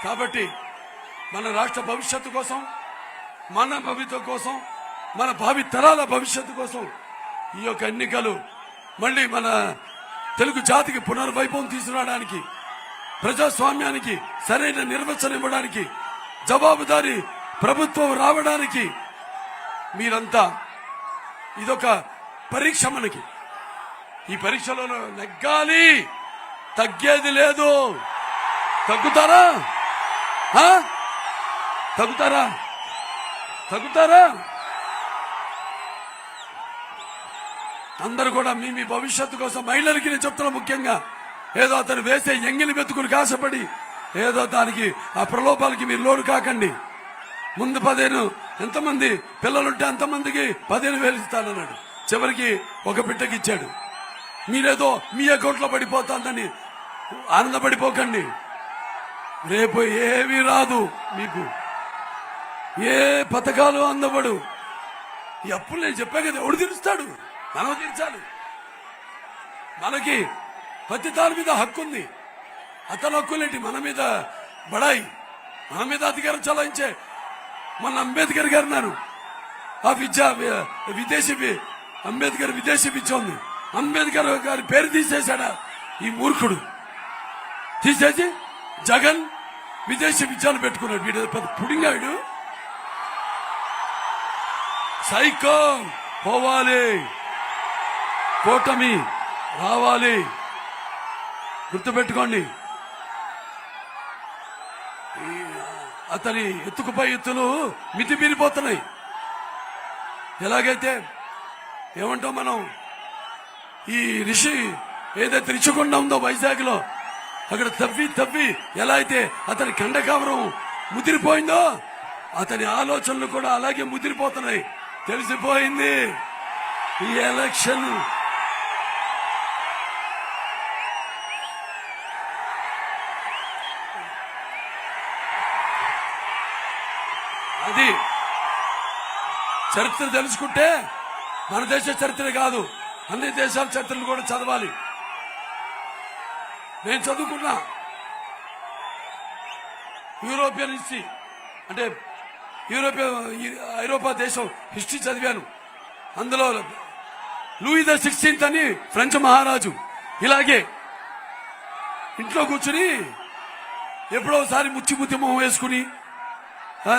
కాబట్టి మన రాష్ట్ర భవిష్యత్తు కోసం, మన భవిష్యత్తు కోసం, మన భావి తరాల భవిష్యత్తు కోసం ఈ యొక్క ఎన్నికలు మళ్ళీ మన తెలుగు జాతికి పునర్వైభవం తీసుకురావడానికి, ప్రజాస్వామ్యానికి సరైన నిర్వచనం ఇవ్వడానికి, జవాబుదారీ ప్రభుత్వం రావడానికి మీరంతా ఇదొక పరీక్ష. మనకి ఈ పరీక్షలో నెగ్గాలి, తగ్గేది లేదు. తగ్గుతారా? తగ్గుతారా? తగ్గుతారా? అందరూ కూడా మీ భవిష్యత్తు కోసం, మహిళలకి నేను చెప్తున్నా ముఖ్యంగా, ఏదో అతను వేసే ఎంగిలి వెతుకులు కాసపడి ఏదో దానికి ఆ ప్రలోభాలకి మీరు లోను కాకండి. ముందు 15 ఎంతమంది పిల్లలుంటే అంతమందికి 15,000 ఇస్తానన్నాడు. చివరికి ఒక బిడ్డకి ఇచ్చాడు. మీరేదో మీ అకౌంట్ లో పడిపోతుందని ఆనందపడిపోకండి. రేపు ఏమీ రాదు, మీకు ఏ పథకాలు అందబడు. ఈ అప్పులు నేను చెప్పా కదా, ఎవడు తీరుస్తాడు? మనం తీర్చాలి. మనకి ప్రతి దాని మీద హక్కు ఉంది. అతని హక్కులేంటి? మన మీద బడాయి, మన మీద అధికారం చలాయించే మన అంబేద్కర్ గారు అన్నారు, ఆ విదేశీ అంబేద్కర్ విదేశీ విద్య ఉంది. అంబేద్కర్ గారి పేరు తీసేశాడా ఈ మూర్ఖుడు? తీసేసి జగన్ విదేశీ విద్యను పెట్టుకున్నాడు. వీడు పెద్ద పుడింగాడు. సైకో పోవాలి, కూటమి రావాలి. గుర్తుపెట్టుకోండి. అతని ఎత్తుకుపై ఎత్తులు మితిమీరిపోతున్నాయి. ఎలాగైతే ఏమంటాం మనం, ఈ రిషి ఏదైతే రిషికొండ ఉందో వైజాగ్ లో, అక్కడ తవ్వి ఎలా అయితే అతని కండకావరం ముదిరిపోయిందో, అతని ఆలోచనలు కూడా అలాగే ముదిరిపోతున్నాయి. తెలిసిపోయింది ఈ ఎలక్షన్ అది. చరిత్ర తెలుసుకుంటే మన దేశ చరిత్ర కాదు, అన్ని దేశాల చరిత్రలు కూడా చదవాలి. నేను చదువుకున్నా యూరోపియన్ హిస్టరీ, అంటే ఐరోపా దేశం హిస్టరీ చదివాను. అందులో లూయి ద 16th అని ఫ్రెంచ్ మహారాజు ఇలాగే ఇంట్లో కూర్చుని ఎప్పుడో ఒకసారి ముచ్చి మొహం వేసుకుని,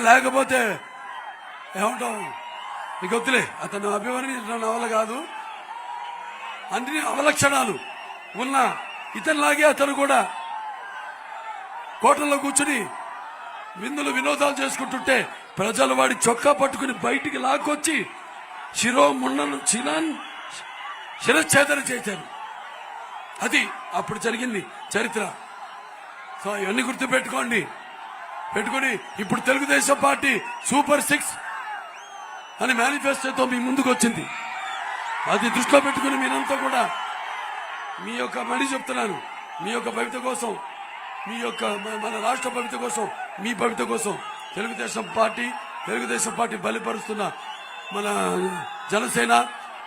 లేకపోతే ఏమంటాం నీకు వద్దులే, అతను అభివర్ణించడం వల్ల కాదు, అన్ని అవలక్షణాలు ఉన్న ఇతనిలాగే అతను కూడా కోటల్లో కూర్చుని విందులు వినోదాలు చేసుకుంటుంటే ప్రజలు వాడి చొక్కా పట్టుకుని బయటికి లాక్కొచ్చి శిరచ్ఛేదన చేశారు. అది అప్పుడు జరిగింది చరిత్ర. సో ఇవన్నీ గుర్తు పెట్టుకోండి. పెట్టుకుని ఇప్పుడు తెలుగుదేశం పార్టీ సూపర్ 6 అని మేనిఫెస్టోతో మీ ముందుకు వచ్చింది. అది దృష్టిలో పెట్టుకుని మీరంతా కూడా మీ యొక్క, మళ్ళీ చెప్తున్నాను, మీ యొక్క భవిత కోసం, మీ యొక్క మన రాష్ట్ర భవిత కోసం, మీ భవిత కోసం తెలుగుదేశం పార్టీ బలిపరుస్తున్న మన జనసేన,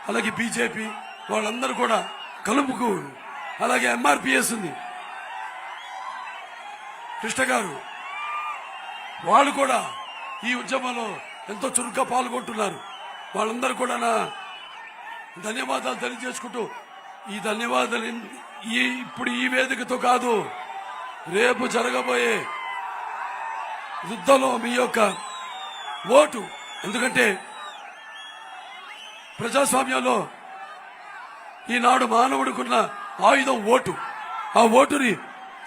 అలాగే బీజేపీ వాళ్ళందరూ కూడా కలుపుకు, అలాగే ఎంఆర్పిఎస్ ఉంది కృష్ణ గారు, వాళ్ళు కూడా ఈ ఉద్యమంలో ఎంతో చురుగ్గా పాల్గొంటున్నారు. వాళ్ళందరూ కూడా నా ధన్యవాదాలు తెలియజేసుకుంటూ, ఈ ధన్యవాదాలు ఇప్పుడు ఈ వేదికతో కాదు, రేపు జరగబోయే యుద్ధంలో మీ యొక్క ఓటు. ఎందుకంటే ప్రజాస్వామ్యంలో ఈనాడు మానవుడికున్న ఆయుధం ఓటు. ఆ ఓటుని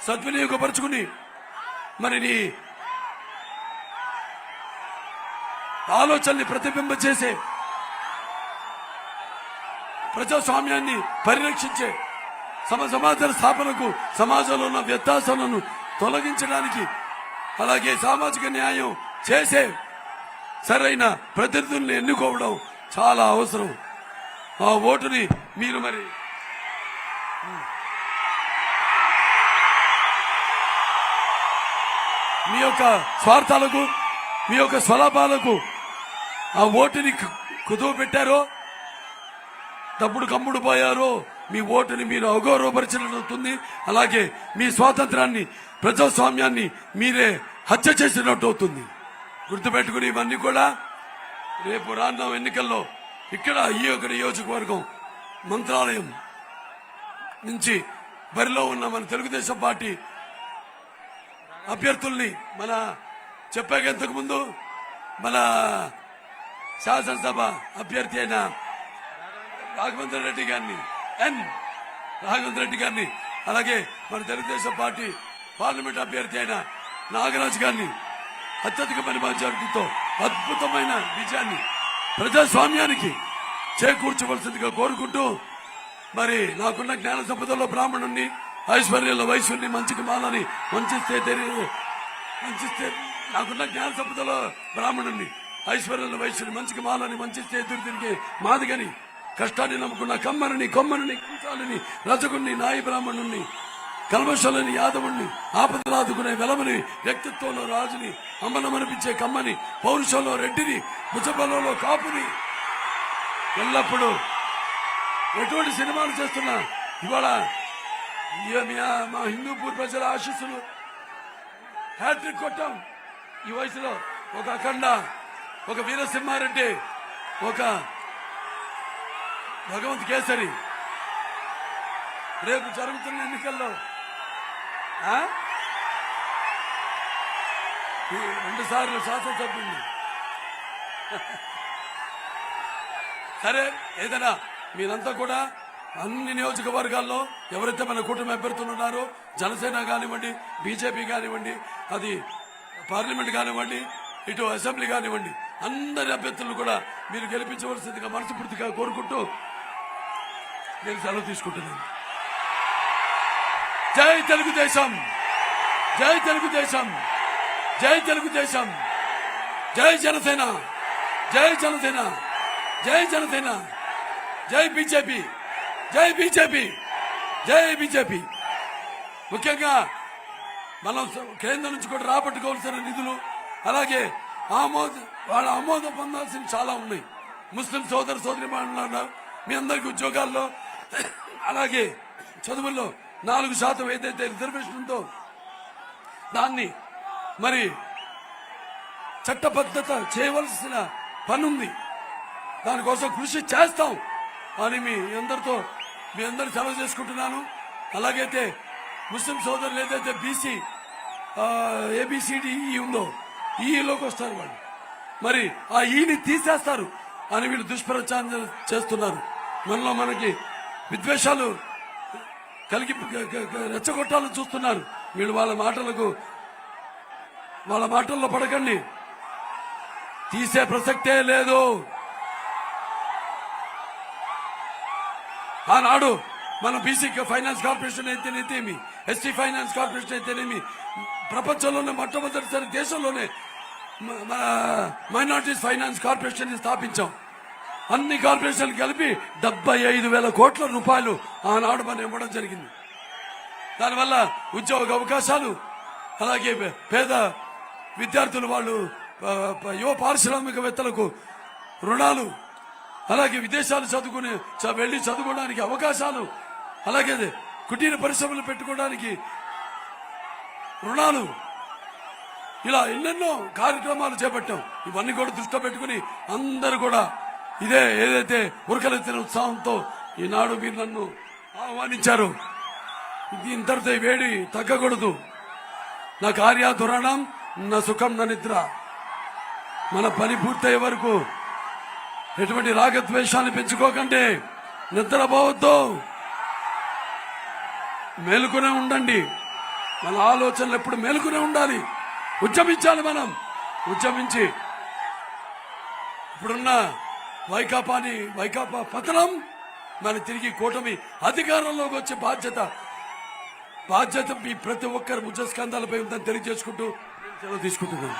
సద్వినియోగపరుచుకుని మరి నీ ఆలోచనని ప్రతిబింబ చేసే, ప్రజాస్వామ్యాన్ని పరిరక్షించే, సమాధాన స్థాపనకు, సమాజంలో ఉన్న వ్యత్యాసాలను తొలగించడానికి, అలాగే సామాజిక న్యాయం చేసే సరైన ప్రతినిధుల్ని ఎన్నుకోవడం చాలా అవసరం. ఆ ఓటుని మీరు మరి మీ యొక్క స్వార్థాలకు, మీ యొక్క స్వలాభాలకు ఆ ఓటుని కుదువ పెట్టారో, తప్పుడు కమ్ముడు పోయారో, మీ ఓటుని మీరు అగౌరవపరిచినట్టు అవుతుంది. అలాగే మీ స్వాతంత్రాన్ని ప్రజాస్వామ్యాన్ని మీరే హత్య చేసినట్టు అవుతుంది. గుర్తుపెట్టుకుని ఇవన్నీ కూడా రేపు రానున్న ఎన్నికల్లో ఇక్కడ ఈ యొక్క నియోజకవర్గం మంత్రాలయం నుంచి బరిలో ఉన్న మన తెలుగుదేశం పార్టీ అభ్యర్థుల్ని మన చెప్పాక ఇంతకు ముందు మన శాసనసభ అభ్యర్థి అయిన రాఘవేంద్ర రెడ్డి గారిని అలాగే మన తెలుగుదేశం పార్టీ పార్లమెంట్ అభ్యర్థి అయిన నాగరాజు గారిని అత్యధిక మెజారిటీతో అద్భుతమైన విజయాన్ని ప్రజాస్వామ్యానికి చేకూర్చవలసిందిగా కోరుకుంటూ, మరి నాకున్న జ్ఞాన సంపదలో బ్రాహ్మణుణ్ణి, ఐశ్వర్యంలో వైశ్యుని, మంచికి మాలని వంచిస్తే నాకున్న జ్ఞాన సంపదలో బ్రాహ్మణుణ్ణి, ఐశ్వర్యంలో వైశ్యుని, మంచికి మాలని వంచిస్తే ఎదురు తిరిగి మాదిగని, కష్టాన్ని నమ్ముకున్న కమ్మరిని, కొమ్మరిని, కుంచాలని, రజకుణ్ణి, నాయి బ్రాహ్మణుణ్ణి, కల్మషలని, యాదవుణ్ణి, ఆపదలాదుకునే వెలమని, వ్యక్తిత్వంలో రాజుని, అమ్మనమనిపించే కమ్మని, పౌరుషంలో రెడ్డిని, భుజబలంలో కాపుని, ఎల్లప్పుడూ ఎటువంటి సినిమాలు చేస్తున్నా ఇవాళ మా హిందూపూర్ ప్రజల ఆశీస్సులు హ్యాట్రిక్ కొట్టాం. ఈ వయసులో ఒక అఖండ, ఒక వీరసింహారెడ్డి, ఒక భగవంత్ కేసరి రేపు జరుగుతున్న ఎన్నికల్లో 2 సార్లు శాసనసభ్యుడిని. సరే, ఏదైనా మీరంతా కూడా అన్ని నియోజకవర్గాల్లో ఎవరైతే మన కూటమి అభ్యర్థులు ఉన్నారో, జనసేన కానివ్వండి, బీజేపీ కానివ్వండి, అది పార్లమెంట్ కానివ్వండి, ఇటు అసెంబ్లీ కానివ్వండి, అందరి అభ్యర్థులను కూడా మీరు గెలిపించవలసిందిగా మనస్ఫూర్తిగా కోరుకుంటూ నేను సెలవు తీసుకుంటున్నాను. జై తెలుగుదేశం, జై తెలుగుదేశం, జై తెలుగుదేశం, జై జనసేన, జై జనసేన, జై జనసేన, జై బీజేపీ, జై బీజేపీ, జై బీజేపీ. ముఖ్యంగా మనం కేంద్రం నుంచి కూడా రాబట్టుకోవాల్సిన నిధులు, అలాగే వాళ్ళ ఆమోదం పొందాల్సిన చాలా ఉన్నాయి. ముస్లిం సోదర సోదరిమణులు మీ అందరికి ఉద్యోగాల్లో, అలాగే చదువుల్లో 4% ఏదైతే రిజర్వేషన్ ఉందో దాన్ని మరి చట్టబద్ధత చేయవలసిన పనుంది. దానికోసం కృషి చేస్తాం అని మీ అందరూ సెలవు చేసుకుంటున్నాను. అలాగైతే ముస్లిం సోదరులు ఏదైతే బీసీ ABCDE ఉందో ఈలోకి వస్తారు వాళ్ళు, మరి ఆ ఈని తీసేస్తారు అని వీళ్ళు దుష్ప్రచారం చేస్తున్నారు. మనకి విద్వేషాలు కలిగి రెచ్చగొట్టాలని చూస్తున్నారు. వీళ్ళు వాళ్ళ మాటల్లో పడకండి, తీసే ప్రసక్తే లేదు. ఆనాడు మన బీసీ ఫైనాన్స్ కార్పొరేషన్ అయితేనేమి, ఎస్టీ ఫైనాన్స్ కార్పొరేషన్ అయితేనేమి, ప్రపంచంలోనే మొట్టమొదటిసారి దేశంలోనే మన మైనారిటీస్ ఫైనాన్స్ కార్పొరేషన్ స్థాపించాం. అన్ని కార్పొరేషన్లు కలిపి 75,000 కోట్ల రూపాయలు ఆనాడు మనం ఇవ్వడం జరిగింది. దానివల్ల ఉద్యోగ అవకాశాలు, అలాగే పేద విద్యార్థులు, వాళ్ళు యువ పారిశ్రామికవేత్తలకు రుణాలు, అలాగే విదేశాలు వెళ్లి చదువుకోవడానికి అవకాశాలు, అలాగే కుటీర పరిశ్రమలు పెట్టుకోవడానికి రుణాలు, ఇలా ఎన్నెన్నో కార్యక్రమాలు చేపట్టాం. ఇవన్నీ కూడా దృష్టిలో పెట్టుకుని అందరూ కూడా ఏదైతే ఉరకలెత్తిన ఉత్సాహంతో ఈనాడు మీరు నన్ను ఆహ్వానించారు, ఇది ఇంతటితో వేడి తగ్గకూడదు. నా కార్యాధురణం, నా సుఖం, నా నిద్ర. మన పని పూర్తయ్యే వరకు ఎటువంటి రాగద్వేషాన్ని పెంచుకోకండి, నిద్రపోవద్దు, మేలుకునే ఉండండి. మన ఆలోచనలు ఎప్పుడు మేలుకునే ఉండాలి. ఉద్యమించాలి. మనం ఉద్యమించి ఇప్పుడున్న వైకాపా పతనం, మన తిరిగి కూటమి అధికారంలోకి వచ్చే బాధ్యత మీ ప్రతి ఒక్కరు భుజస్కంధాలపై ఉందని తెలియజేసుకుంటూ సెలవు తీసుకుంటున్నాను.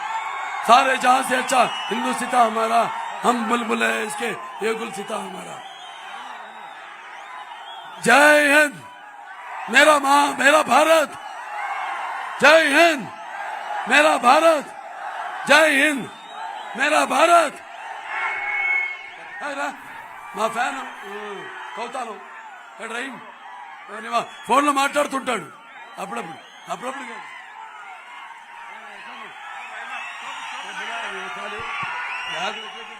सारे जहां से अच्छा हिंदू सीता हमारा, हम बुलबुल है इसके, ये गुल सीता हमारा. जय हिंद, मेरा माँ, मेरा भारत. जय हिंद, मेरा भारत. जय हिंद, मेरा भारत. మా ఫ్యాన్ కౌతాను డ్రైవ్ ఫోన్లో మాట్లాడుతుంటాడు అప్పుడప్పుడు. యాదగిరి